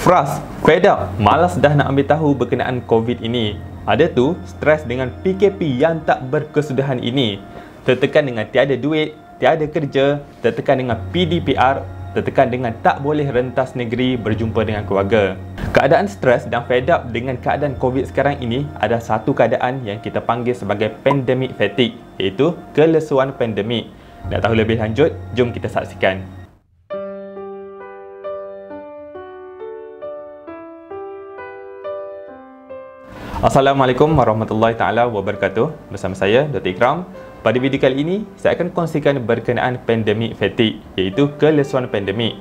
Frust, fed up, malas dah nak ambil tahu berkenaan COVID ini. Ada tu stres dengan PKP yang tak berkesudahan ini. Tertekan dengan tiada duit, tiada kerja, tertekan dengan PDPR, tertekan dengan tak boleh rentas negeri berjumpa dengan keluarga. Keadaan stres dan fed up dengan keadaan COVID sekarang ini ada satu keadaan yang kita panggil sebagai pandemic fatigue, iaitu kelesuan pandemik. Nak tahu lebih lanjut, jom kita saksikan. Assalamualaikum warahmatullahi taala wabarakatuh. Bersama saya Dr. Ikram. Pada video kali ini, saya akan kongsikan berkenaan pandemic fatigue, iaitu kelesuan pandemik.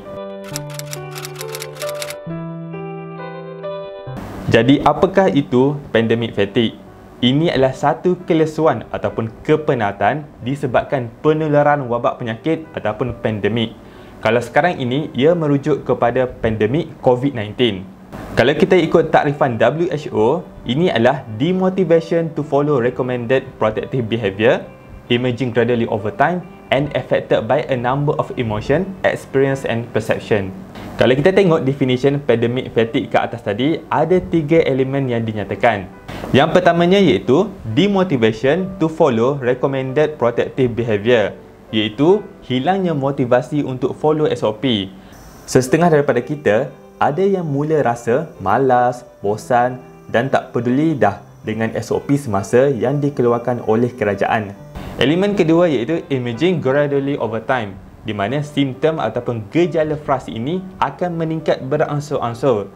Jadi, apakah itu pandemic fatigue? Ini adalah satu kelesuan ataupun kepenatan disebabkan penularan wabak penyakit ataupun pandemik. Kalau sekarang ini, ia merujuk kepada pandemik COVID-19. Kalau kita ikut takrifan WHO, ini adalah demotivation to follow recommended protective behavior, emerging gradually over time and affected by a number of emotion, experience and perception. Kalau kita tengok definition pandemic fatigue ke atas tadi, ada 3 elemen yang dinyatakan. Yang pertamanya iaitu demotivation to follow recommended protective behavior, iaitu hilangnya motivasi untuk follow SOP. Setengah daripada kita ada yang mula rasa malas, bosan dan tak peduli dah dengan SOP semasa yang dikeluarkan oleh kerajaan. Elemen kedua iaitu emerging gradually over time, di mana simptom ataupun gejala frust ini akan meningkat beransur-ansur.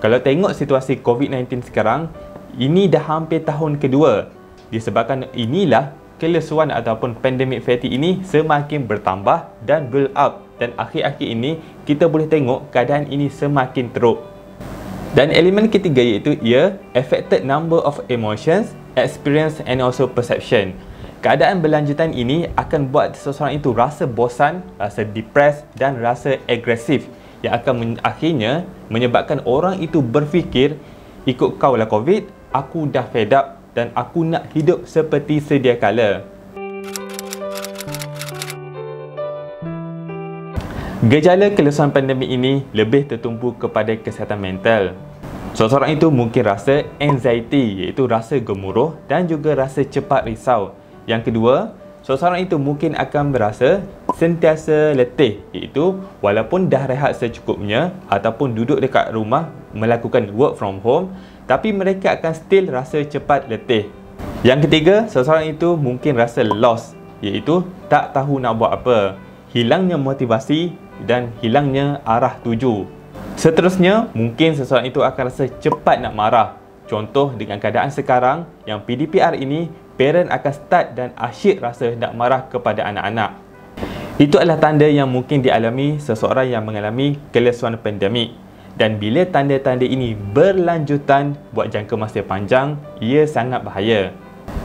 Kalau tengok situasi COVID-19 sekarang, ini dah hampir tahun kedua. Disebabkan inilah kelesuan ataupun pandemic fatigue ini semakin bertambah dan build up. Dan akhir-akhir ini, kita boleh tengok keadaan ini semakin teruk. Dan elemen ketiga iaitu ia affected number of emotions, experience and also perception. Keadaan berlanjutan ini akan buat seseorang itu rasa bosan, rasa depressed dan rasa agresif, yang akan akhirnya menyebabkan orang itu berfikir, ikut kau lah COVID, aku dah fed up dan aku nak hidup seperti sedia kala. Gejala kelesuan pandemik ini lebih tertumpu kepada kesihatan mental. Seseorang itu mungkin rasa anxiety, iaitu rasa gemuruh dan juga rasa cepat risau. Yang kedua, seseorang itu mungkin akan berasa sentiasa letih, iaitu walaupun dah rehat secukupnya ataupun duduk dekat rumah melakukan work from home, tapi mereka akan still rasa cepat letih. Yang ketiga, seseorang itu mungkin rasa lost, iaitu tak tahu nak buat apa, hilangnya motivasi dan hilangnya arah tuju. Seterusnya, mungkin seseorang itu akan rasa cepat nak marah. Contoh dengan keadaan sekarang yang PDPR ini, parent akan start dan asyik rasa nak marah kepada anak-anak. Itu adalah tanda yang mungkin dialami seseorang yang mengalami kelesuan pandemik. Dan bila tanda-tanda ini berlanjutan buat jangka masa panjang, ia sangat bahaya.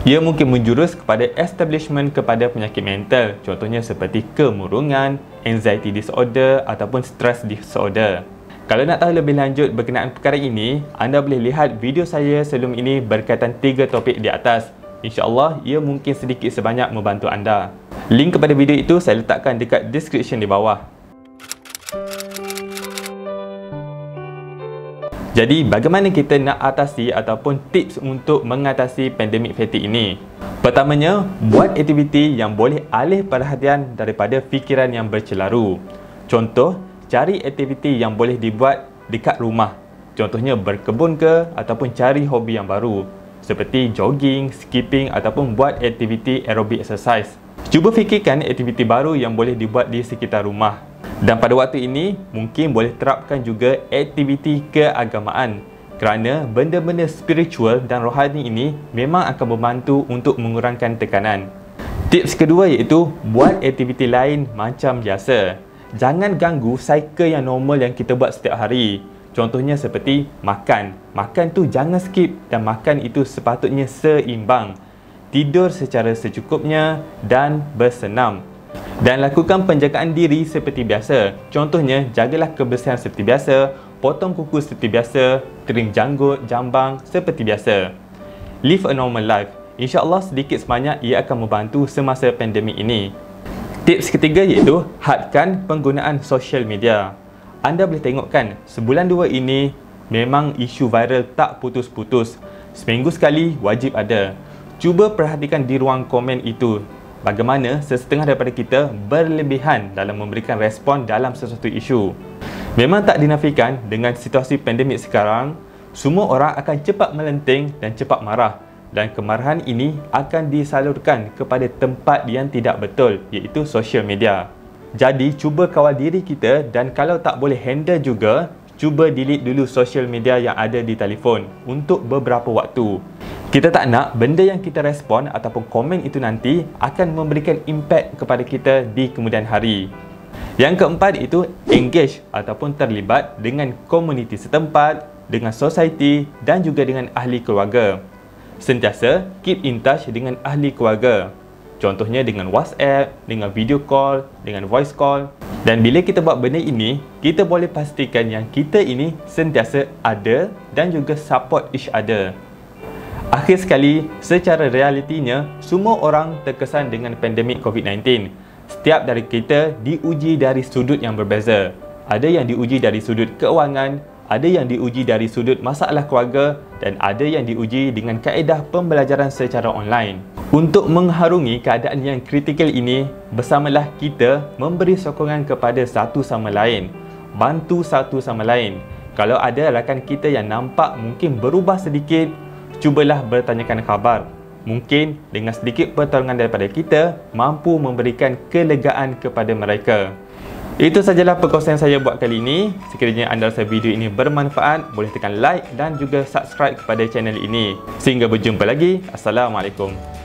Ia mungkin menjurus kepada establishment kepada penyakit mental, contohnya seperti kemurungan, anxiety disorder ataupun stress disorder. Kalau nak tahu lebih lanjut berkenaan perkara ini, anda boleh lihat video saya sebelum ini berkaitan 3 topik di atas. InsyaAllah, ia mungkin sedikit sebanyak membantu anda. Link kepada video itu saya letakkan dekat description di bawah. Jadi, bagaimana kita nak atasi ataupun tips untuk mengatasi pandemic fatigue ini? Pertamanya, buat aktiviti yang boleh alih perhatian daripada fikiran yang bercelaru. Contoh, cari aktiviti yang boleh dibuat dekat rumah. Contohnya berkebun ke ataupun cari hobi yang baru seperti jogging, skipping ataupun buat aktiviti aerobic exercise. Cuba fikirkan aktiviti baru yang boleh dibuat di sekitar rumah. Dan pada waktu ini, mungkin boleh terapkan juga aktiviti keagamaan kerana benda-benda spiritual dan rohani ini memang akan membantu untuk mengurangkan tekanan. Tips kedua iaitu buat aktiviti lain macam biasa. Jangan ganggu cycle yang normal yang kita buat setiap hari. Contohnya seperti makan. Makan tu jangan skip dan makan itu sepatutnya seimbang. Tidur secara secukupnya dan bersenam. Dan lakukan penjagaan diri seperti biasa. Contohnya, jagalah kebersihan seperti biasa, potong kuku seperti biasa, trim janggut, jambang seperti biasa. Live a normal life. InsyaAllah sedikit sebanyak ia akan membantu semasa pandemik ini. Tips ketiga iaitu hadkan penggunaan social media. anda boleh tengok kan, sebulan 2 ini memang isu viral tak putus-putus. Seminggu sekali wajib ada. Cuba perhatikan di ruang komen itu, bagaimana sesetengah daripada kita berlebihan dalam memberikan respon dalam sesuatu isu. Memang tak dinafikan dengan situasi pandemik sekarang, semua orang akan cepat melenting dan cepat marah, dan kemarahan ini akan disalurkan kepada tempat yang tidak betul, iaitu social media. Jadi cuba kawal diri kita, dan kalau tak boleh handle juga, cuba delete dulu social media yang ada di telefon untuk beberapa waktu. Kita tak nak benda yang kita respon ataupun komen itu nanti akan memberikan impact kepada kita di kemudian hari. Yang keempat itu engage ataupun terlibat dengan komuniti setempat, dengan society dan juga dengan ahli keluarga. Sentiasa keep in touch dengan ahli keluarga. Contohnya dengan WhatsApp, dengan video call, dengan voice call. Dan bila kita buat benda ini, kita boleh pastikan yang kita ini sentiasa ada dan juga support each other. Akhir sekali, secara realitinya, semua orang terkesan dengan pandemik COVID-19. Setiap dari kita diuji dari sudut yang berbeza. Ada yang diuji dari sudut keuangan, ada yang diuji dari sudut masalah keluarga, dan ada yang diuji dengan kaedah pembelajaran secara online. Untuk mengharungi keadaan yang kritikal ini, bersamalah kita memberi sokongan kepada satu sama lain. Bantu satu sama lain. Kalau ada rakan kita yang nampak mungkin berubah sedikit, cubalah bertanyakan khabar. Mungkin dengan sedikit pertolongan daripada kita, mampu memberikan kelegaan kepada mereka. Itu sajalah perkongsian saya buat kali ini. Sekiranya anda rasa video ini bermanfaat, boleh tekan like dan juga subscribe kepada channel ini. Sehingga berjumpa lagi. Assalamualaikum.